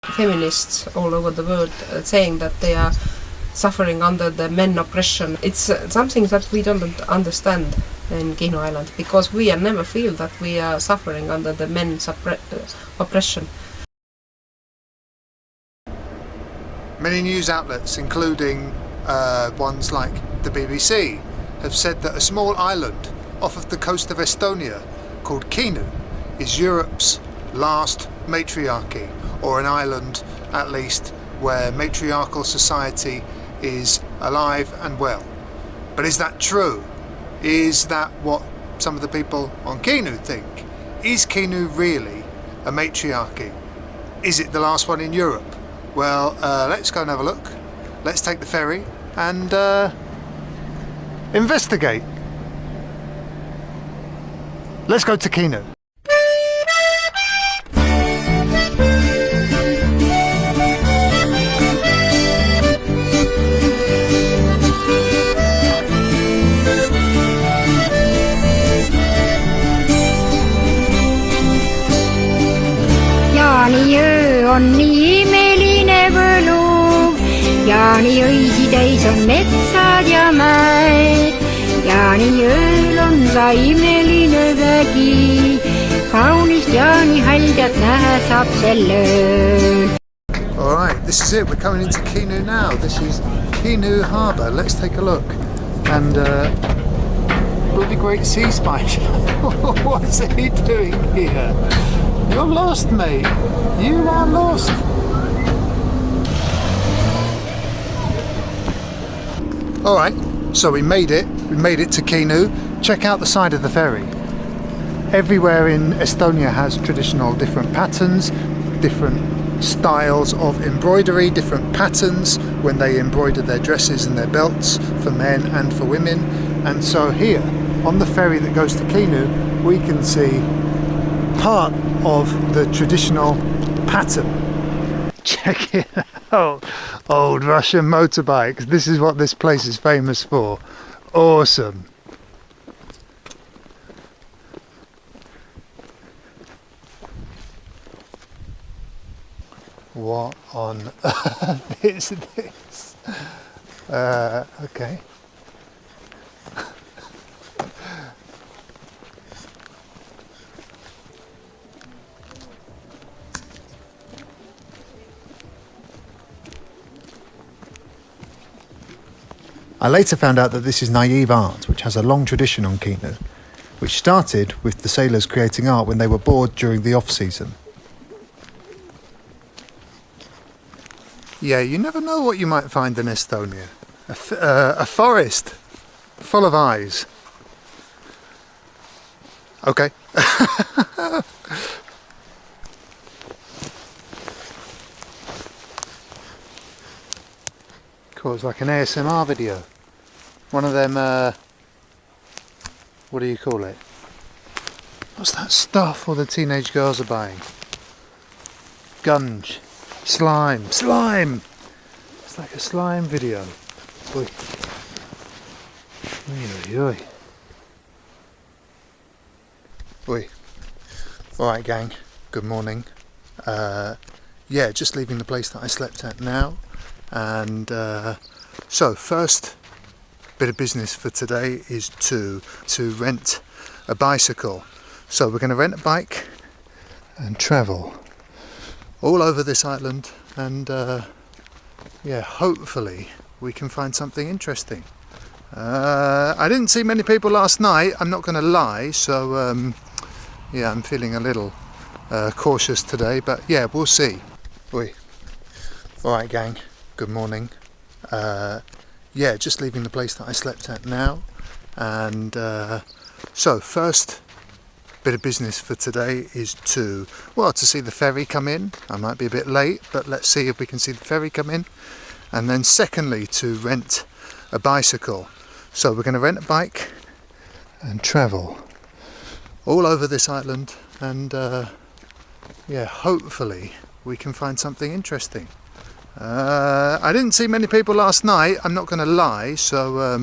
Feminists all over the world saying that they are suffering under the men oppression. It's something that we don't understand in Kihnu Island, because we never feel that we are suffering under the men's oppression. Many news outlets, including ones like the BBC, have said that a small island off of the coast of Estonia called Kinu is Europe's last matriarchy, or an island at least where matriarchal society is alive and well. But is that true? Is that what some of the people on Kinu think? Is Kinu really a matriarchy? Is it the last one in Europe? Well, let's go and have a look. Let's take the ferry and investigate. Let's go to Kinu. Jaanijõe on nii imeline võluv, Jaanijõisi täis on metsad ja mäed. Jaanijõel on sa imeline vägi, kaunist jaanihaldat näha saab sel ööl. Alright, this is it, we're coming into Kinu now. This is Kinu Harbor. Let's take a look. And bloody great sea spider. What's he doing here? You're lost, mate. You are lost. Alright, so we made it. We made it to Kinu. Check out the side of the ferry. Everywhere in Estonia has traditional different patterns, different styles of embroidery, different patterns when they embroider their dresses and their belts for men and for women. And so here, on the ferry that goes to Kinu, we can see part of the traditional pattern. Check it out, old Russian motorbikes. This is what this place is famous for. Awesome. What on earth is this? Okay. I later found out that this is naive art, which has a long tradition on Kihnu, which started with the sailors creating art when they were bored during the off-season. Yeah, you never know what you might find in Estonia. A forest full of eyes. Okay. Cool, it's like an ASMR video. One of them, what do you call it? What's that stuff all the teenage girls are buying? Gunge. Slime. Slime! It's like a slime video. Oi. Oi, oi, oi. Oi. Alright gang, good morning. Yeah, just leaving the place that I slept at now. And so first bit of business for today is to rent a bicycle. So we're going to rent a bike and travel all over this island, and yeah, hopefully we can find something interesting. I didn't see many people last night, I'm not going to lie, so yeah, I'm feeling a little cautious today, but yeah, we'll see. Oi. Alright gang, good morning. Yeah, just leaving the place that I slept at now. And so first bit of business for today is to see the ferry come in. I might be a bit late, but let's see if we can see the ferry come in. And then secondly, to rent a bicycle. So we're going to rent a bike and travel all over this island, and yeah, hopefully we can find something interesting. I didn't see many people last night, I'm not going to lie, so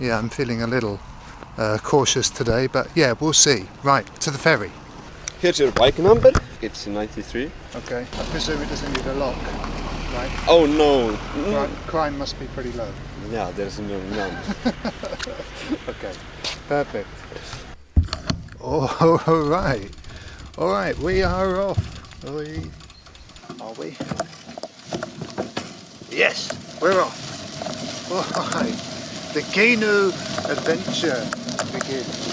yeah, I'm feeling a little cautious today, but yeah, we'll see. Right, to the ferry. Here's your bike number. it's 93. Okay. I presume it doesn't need a lock, right? Oh no! Crime must be pretty low. Yeah, there's none. Okay, perfect. Oh, all right. All right, we are off. Are we? Yes, we're off. All right, the Kinu adventure begins.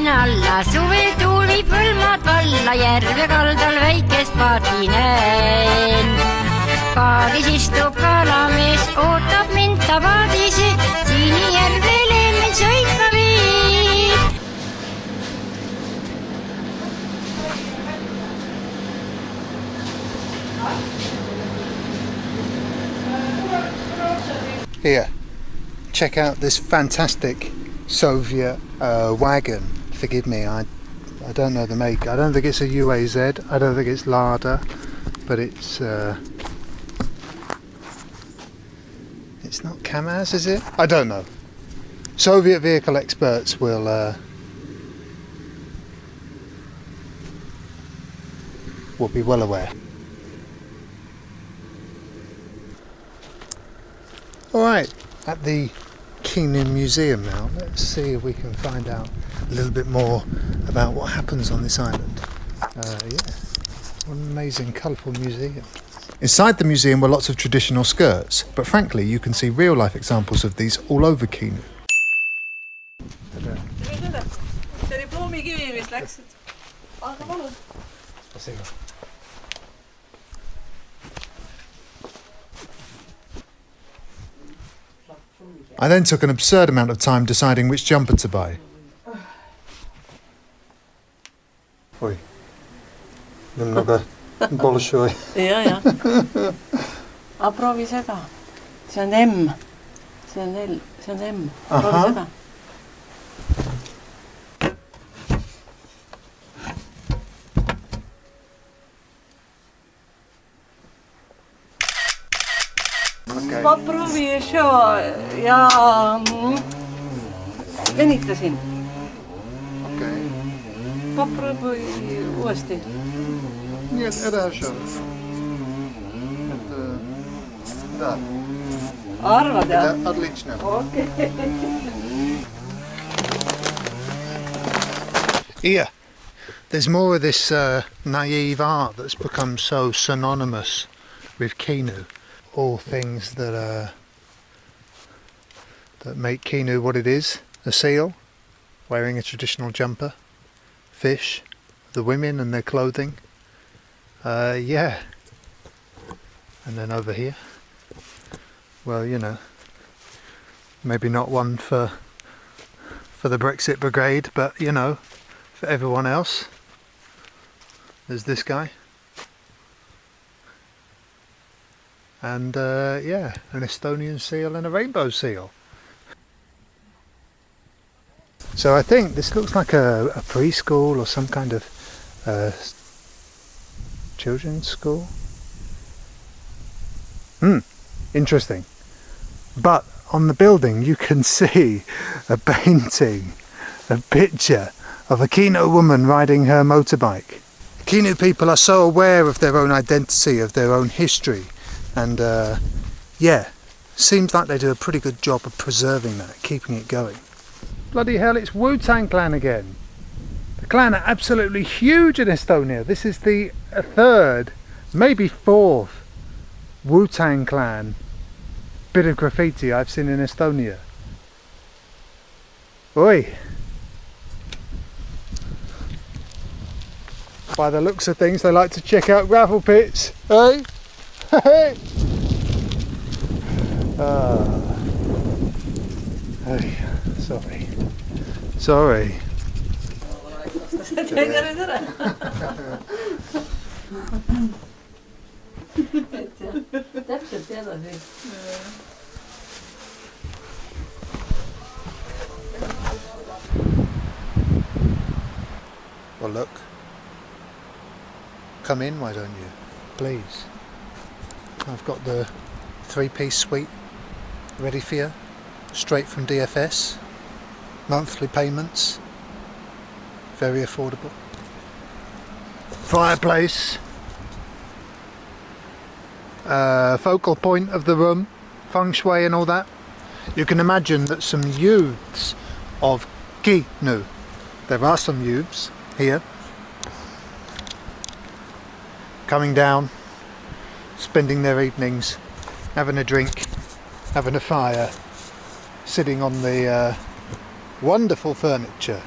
Alla suvel tuul viib hõlmad valla järve kaldal väikest paati näen. Paadis istub kalamees, ootab mind ta paadis, Sinijärvele meil sõitma viib. Here, check out this fantastic Soviet wagon. Forgive me, I don't know the make. I don't think it's a UAZ, I don't think it's Lada, but it's not Kamaz, is it? I don't know. Soviet vehicle experts will be well aware. Alright, at the Kihnu Museum now. Let's see if we can find out a little bit more about what happens on this island. Yeah, what an amazing, colourful museum. Inside the museum were lots of traditional skirts, but frankly you can see real-life examples of these all over Kihnu. See oli ploomikivi, mis läks. Aga palun. I then took an absurd amount of time deciding which jumper to buy. Oi, немного большой. Jah. Aga proovi seda. See on M. See on L. See on M. Proovi seda. Proovi еще ja venitasin. Okei. Proovi uuesti. Nii et edasi. Da. Arvad jah? Отлично. Okei. Here, there's more of this naive art that's become so synonymous with Kihnu. All things that make Kihnu what it is. A seal, wearing a traditional jumper. Fish, the women and their clothing. Yeah. And then over here, well, you know, maybe not one for the Brexit brigade, but you know, for everyone else. There's this guy. And yeah, an Estonian seal and a rainbow seal. So I think this looks like a preschool or some kind of children's school. Interesting. But on the building you can see a painting, a picture of a Kihnu woman riding her motorbike. Kihnu people are so aware of their own identity, of their own history. And yeah, seems like they do a pretty good job of preserving that, keeping it going. Bloody hell, it's Wu-Tang Clan again. The clan are absolutely huge in Estonia. This is the third, maybe fourth Wu-Tang Clan bit of graffiti I've seen in Estonia. Oi! By the looks of things, they like to check out gravel pits, eh? Hey! Hey, sorry. Sorry. Täpselt edasi. Well, look. Come in, why don't you? Please. I've got the 3-piece suite ready for you, straight from DFS. Monthly payments, very affordable. Fireplace. Focal point of the room, feng shui and all that. You can imagine that some youths of Kihnu, there are some youths here, coming down, spending their evenings, having a drink, having a fire, sitting on the wonderful furniture.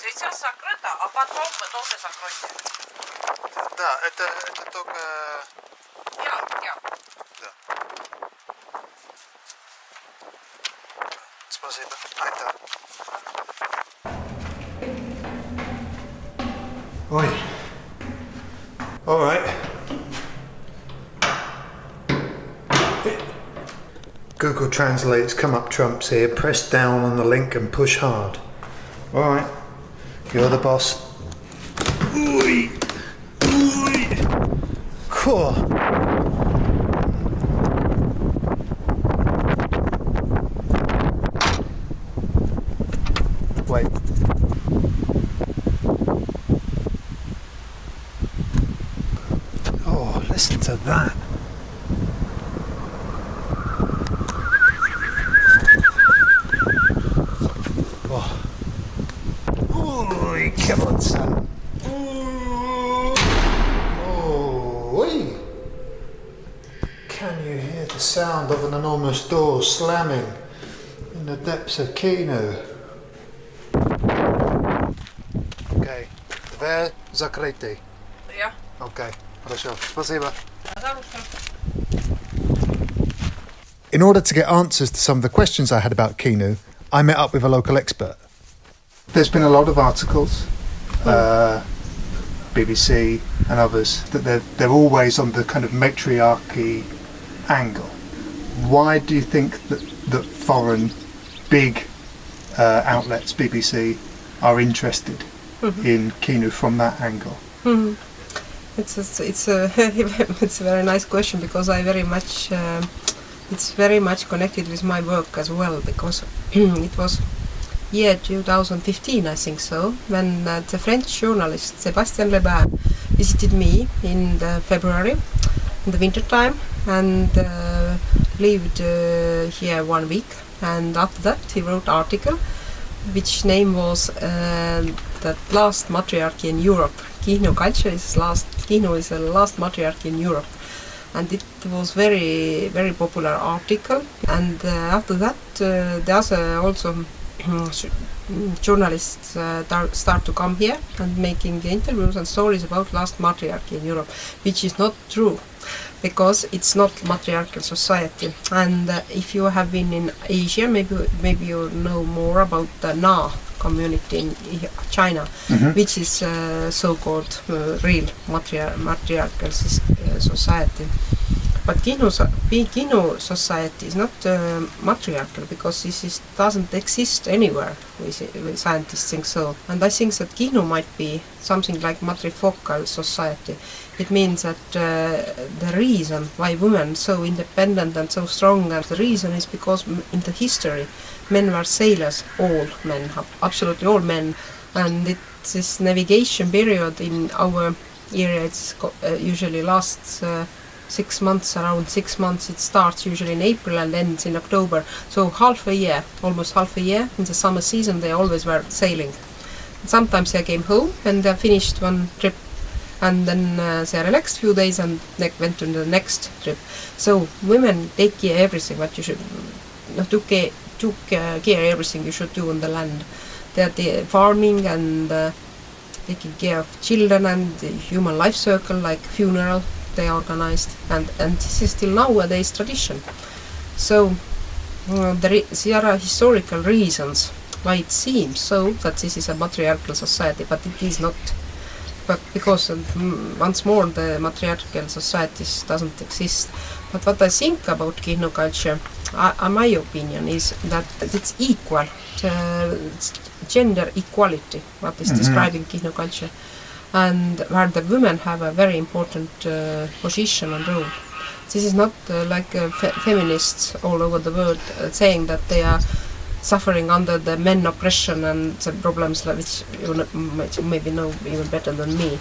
Сейчас закрыто, а потом мы тоже закроем. Да, это только... Я. Да. Спасибо. Это. Oi. All right. Google Translate's come up trumps here. Press down on the link and push hard. All right. You're the boss. Oi. Cool. Wait. Oh, listen to that. Oh. Oi, come on, son. Oi. Can you hear the sound of an enormous door slamming in the depths of Kinu? Okay. Dve zakryty. Yeah. Okay. Хорошо. Спасибо. Пожалуйста. In order to get answers to some of the questions I had about Kinu, I met up with a local expert. There's been a lot of articles, BBC and others, that they're always on the kind of matriarchy angle. Why do you think that foreign big outlets, BBC, are interested in Kinu from that angle? Mm-hmm. It's a it's a very nice question, because I very much it's very much connected with my work as well, because it was year 2015, I think so, when the French journalist Sébastien Lebin visited me in February, in the winter time, and lived here 1 week. And after that he wrote an article which name was that last matriarchy in Europe. Kihnu culture is last. Kihnu is the last matriarchy in Europe, and it was very popular article. And after that, the other also journalists start to come here and making interviews and stories about last matriarchy in Europe, which is not true, because it's not matriarchal society. And if you have been in Asia, maybe you know more about the Na community in China, which is so-called real matriarchal society. But Kihnu society is not matriarchal, because this doesn't exist anywhere. We scientists think so, and I think that Kihnu might be something like matrifocal society. It means that the reason why women are so independent and so strong, and the reason is because in the history men were sailors, all men, absolutely all men, and it's this navigation period in our area. It's usually lasts 6 months, around 6 months. It starts usually in April and ends in October. So half a year, almost half a year in the summer season, they always were sailing. Sometimes they came home and they finished one trip, and then they relaxed few days and they went to the next trip. So women take care everything what you should, took care everything you should do on the land. They're farming and taking care of children and the human life circle, like funeral they organized, and this is still nowadays tradition. So there are historical reasons why it seems so that this is a matriarchal society, but it is not. But because once more the matriarchal societies doesn't exist. But what I think about Kihnu culture, my opinion is that it's equal, it's gender equality, what is describing Kihnu culture, and where the women have a very important position and role. This is not like feminists all over the world saying that they are suffering under the men oppression and the problems which you maybe know even better than me.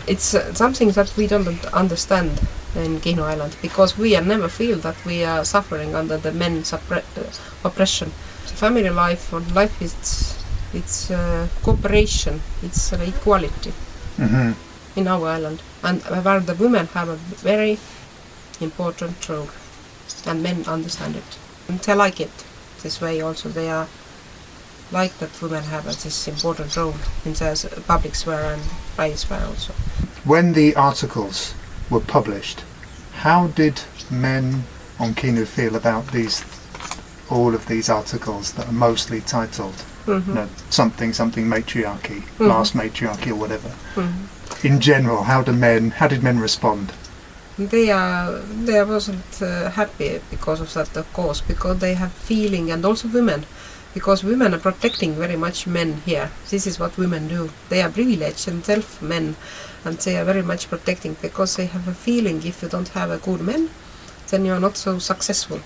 It's something that we don't understand in Kihnu Island, because we never feel that we are suffering under the men's oppression. Family life or life is it's cooperation, it's equality in our island, and where the women have a very important role, and men understand it and they like it this way also. They are like that women have this important role in the public sphere and private sphere also. When the articles were published, how did men on Kihnu feel about all of these articles that are mostly titled something matriarchy, last matriarchy or whatever? In general, how did men respond? They wasn't happy because of that, of course, because they have feeling, and also women, because women are protecting very much men here. This is what women do. They are privileged themselves, men, and they are very much protecting, because they have a feeling if you don't have a good man, then you are not so successful.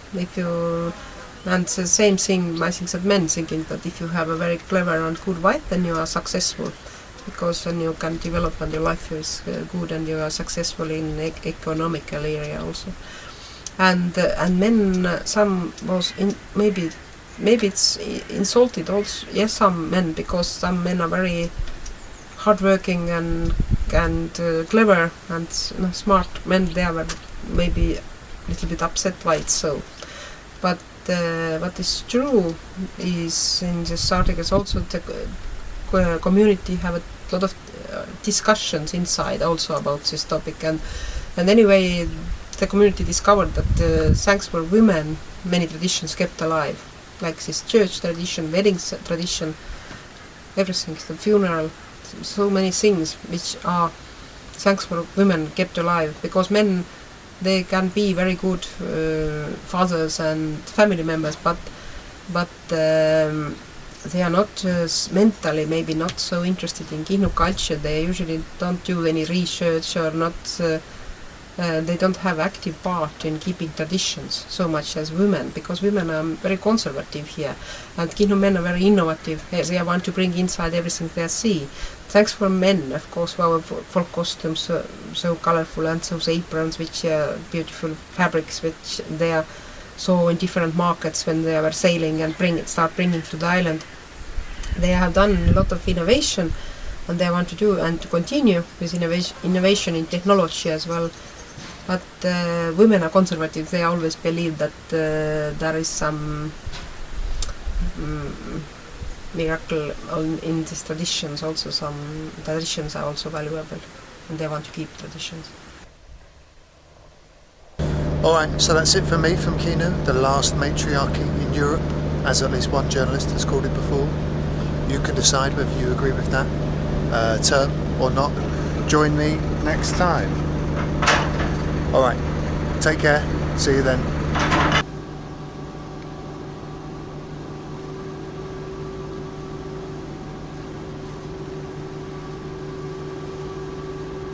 And the same thing, I think that men thinking that if you have a very clever and good wife, then you are successful, because then you can develop and your life is good and you are successful in economical area also. And men, some was maybe it's insulted also. Yes, some men, because some men are very hardworking and clever and smart men. They are maybe a little bit upset why it's so. But what is true is in this article also the community have a lot of discussions inside also about this topic, and anyway the community discovered that thanks for women many traditions kept alive, like this church tradition, weddings tradition, everything, the funeral, so many things which are thanks for women kept alive, because men, they can be very good fathers and family members, but they are not mentally maybe not so interested in Kihnu culture. They usually don't do any research or not. They don't have active part in keeping traditions so much as women, because women are very conservative here, and Kihnu men are very innovative. They want to bring inside everything they see. Thanks for men, of course, for our folk costumes so colorful, and those aprons, which are beautiful fabrics, which they are saw in different markets when they were sailing and start bringing to the island. They have done a lot of innovation, and they want to do and to continue with innovation in technology as well. But women are conservative. They always believe that there is some miracle in these traditions. Also, some traditions are also valuable, and they want to keep traditions. Alright, so that's it for me from Kihnu, the last matriarchy in Europe, as at least one journalist has called it before. You can decide whether you agree with that term or not. Join me next time. Alright, take care, see you then.